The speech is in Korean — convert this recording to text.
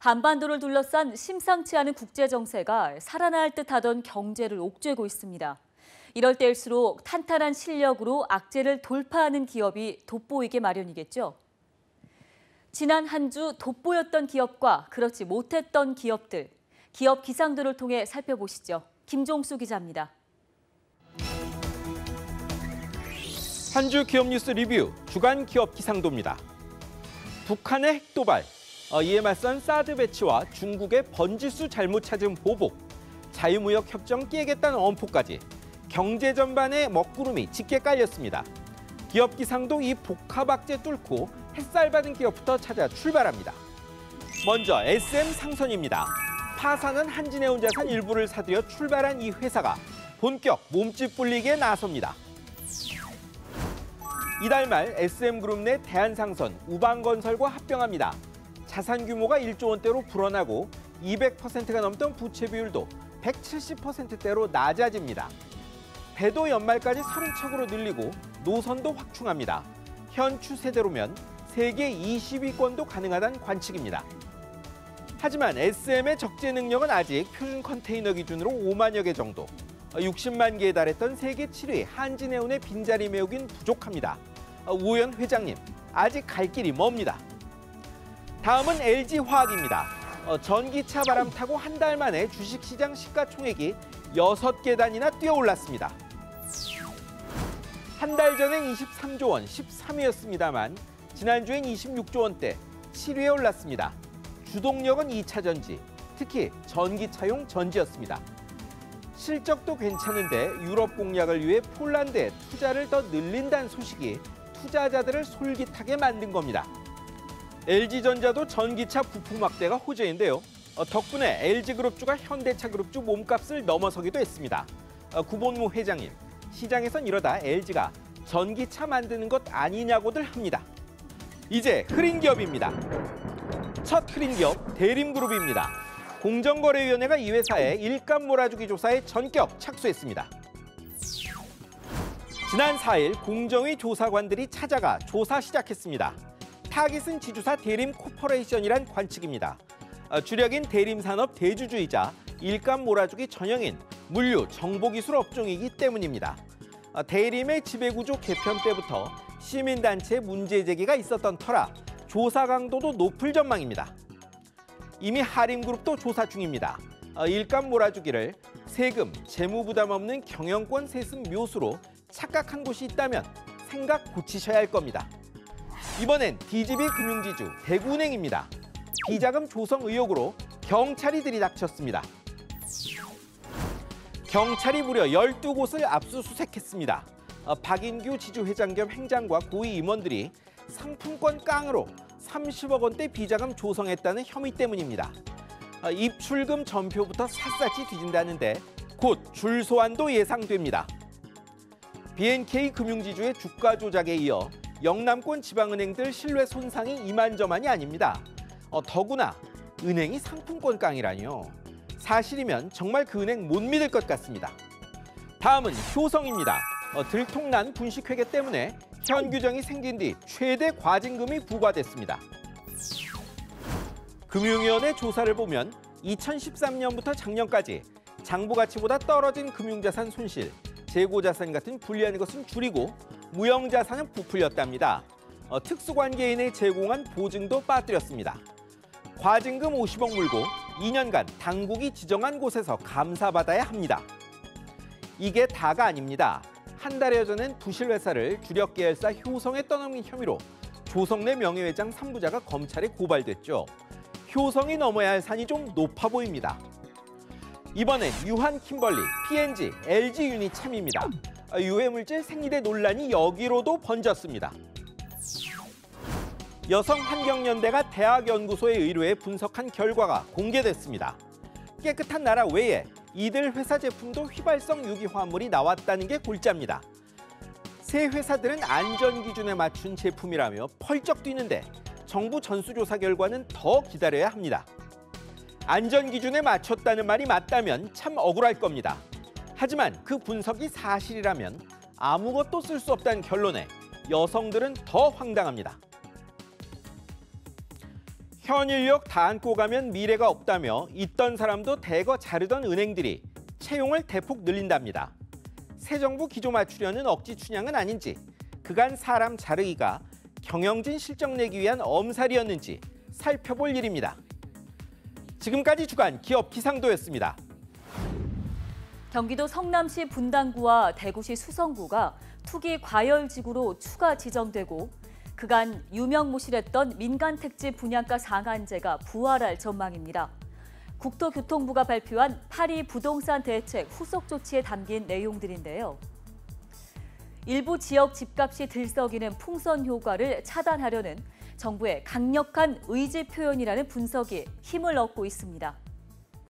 한반도를 둘러싼 심상치 않은 국제 정세가 살아날 듯하던 경제를 옥죄고 있습니다. 이럴 때일수록 탄탄한 실력으로 악재를 돌파하는 기업이 돋보이게 마련이겠죠. 지난 한 주 돋보였던 기업과 그렇지 못했던 기업들, 기업 기상도를 통해 살펴보시죠. 김종수 기자입니다. 한 주 기업 뉴스 리뷰 주간 기업 기상도입니다. 북한의 핵도발, 이에 맞선 사드 배치와 중국의 번지수 잘못 찾은 보복, 자유무역 협정 깨겠다는 엄포까지 경제 전반에 먹구름이 짙게 깔렸습니다. 기업 기상도 이 복합 악재 뚫고 햇살 받은 기업부터 찾아 출발합니다. 먼저 SM 상선입니다. 파산한 한진해운자산 일부를 사들여 출발한 이 회사가 본격 몸집 불리기에 나섭니다. 이달 말 SM그룹 내 대한상선, 우방건설과 합병합니다. 자산 규모가 1조 원대로 불어나고 200%가 넘던 부채 비율도 170%대로 낮아집니다. 배도 연말까지 30척으로 늘리고 노선도 확충합니다. 현 추세대로면 세계 20위권도 가능하다는 관측입니다. 하지만 SM의 적재 능력은 아직 표준 컨테이너 기준으로 5만여 개 정도, 60만 개에 달했던 세계 7위 한진해운의 빈자리 메우긴 부족합니다. 우호연 회장님, 아직 갈 길이 멉니다. 다음은 LG화학입니다. 전기차 바람 타고 한 달 만에 주식시장 시가총액이 6계단이나 뛰어올랐습니다. 한 달 전엔 23조 원, 13위였습니다만 지난주엔 26조 원대, 7위에 올랐습니다. 주동력은 2차 전지, 특히 전기차용 전지였습니다. 실적도 괜찮은데 유럽 공략을 위해 폴란드에 투자를 더 늘린다는 소식이 투자자들을 솔깃하게 만든 겁니다. LG전자도 전기차 부품 확대가 호재인데요. 덕분에 LG그룹주가 현대차그룹주 몸값을 넘어서기도 했습니다. 구본무 회장님, 시장에선 이러다 LG가 전기차 만드는 것 아니냐고들 합니다. 이제 흐린 기업입니다. 첫 흐린 기업 대림그룹입니다. 공정거래위원회가 이 회사의 일감 몰아주기 조사에 전격 착수했습니다. 지난 4일 공정위 조사관들이 찾아가 조사 시작했습니다. 타깃은 지주사 대림코퍼레이션이란 관측입니다. 주력인 대림산업 대주주이자 일감 몰아주기 전형인 물류, 정보기술 업종이기 때문입니다. 대림의 지배구조 개편 때부터 시민단체 문제 제기가 있었던 터라 조사 강도도 높을 전망입니다. 이미 하림그룹도 조사 중입니다. 일감 몰아주기를 세금, 재무부담 없는 경영권 세습 묘수로 착각한 곳이 있다면 생각 고치셔야 할 겁니다. 이번엔 DGB 금융지주 대구은행입니다. 비자금 조성 의혹으로 경찰이 들이닥쳤습니다. 경찰이 무려 12곳을 압수수색했습니다. 박인규 지주회장 겸 행장과 고위 임원들이 상품권 깡으로 30억 원대 비자금 조성했다는 혐의 때문입니다. 입출금 전표부터 샅샅이 뒤진다는데 곧 줄 소환도 예상됩니다. BNK 금융지주의 주가 조작에 이어 영남권 지방은행들 신뢰 손상이 이만저만이 아닙니다. 더구나 은행이 상품권 깡이라니요. 사실이면 정말 그 은행 못 믿을 것 같습니다. 다음은 효성입니다. 들통난 분식회계 때문에 현 규정이 생긴 뒤 최대 과징금이 부과됐습니다. 금융위원회 조사를 보면 2013년부터 작년까지 장부 가치보다 떨어진 금융자산 손실, 재고자산 같은 불리한 것은 줄이고 무형자산은 부풀렸답니다. 특수관계인에 제공한 보증도 빠뜨렸습니다. 과징금 50억 물고 2년간 당국이 지정한 곳에서 감사받아야 합니다. 이게 다가 아닙니다. 한 달여 전엔 부실회사를 주력 계열사 효성에 떠넘긴 혐의로 조성래 명예회장 3부자가 검찰에 고발됐죠. 효성이 넘어야 할 산이 좀 높아 보입니다. 이번엔 유한 킴벌리, P&G, LG 유니참입니다. 유해물질 생리대 논란이 여기로도 번졌습니다. 여성환경연대가 대학연구소에 의뢰해 분석한 결과가 공개됐습니다. 깨끗한 나라 외에 이들 회사 제품도 휘발성 유기화합물이 나왔다는 게 골자입니다. 새 회사들은 안전기준에 맞춘 제품이라며 펄쩍 뛰는데 정부 전수조사 결과는 더 기다려야 합니다. 안전기준에 맞췄다는 말이 맞다면 참 억울할 겁니다. 하지만 그 분석이 사실이라면 아무것도 쓸 수 없다는 결론에 여성들은 더 황당합니다. 현 인력 다 안고 가면 미래가 없다며 있던 사람도 대거 자르던 은행들이 채용을 대폭 늘린답니다. 새 정부 기조 맞추려는 억지 춘향은 아닌지, 그간 사람 자르기가 경영진 실적 내기 위한 엄살이었는지 살펴볼 일입니다. 지금까지 주간 기업 기상도였습니다. 경기도 성남시 분당구와 대구시 수성구가 투기 과열지구로 추가 지정되고 그간 유명무실했던 민간택지 분양가 상한제가 부활할 전망입니다. 국토교통부가 발표한 파리 부동산 대책 후속 조치에 담긴 내용들인데요. 일부 지역 집값이 들썩이는 풍선 효과를 차단하려는 정부의 강력한 의지 표현이라는 분석이 힘을 얻고 있습니다.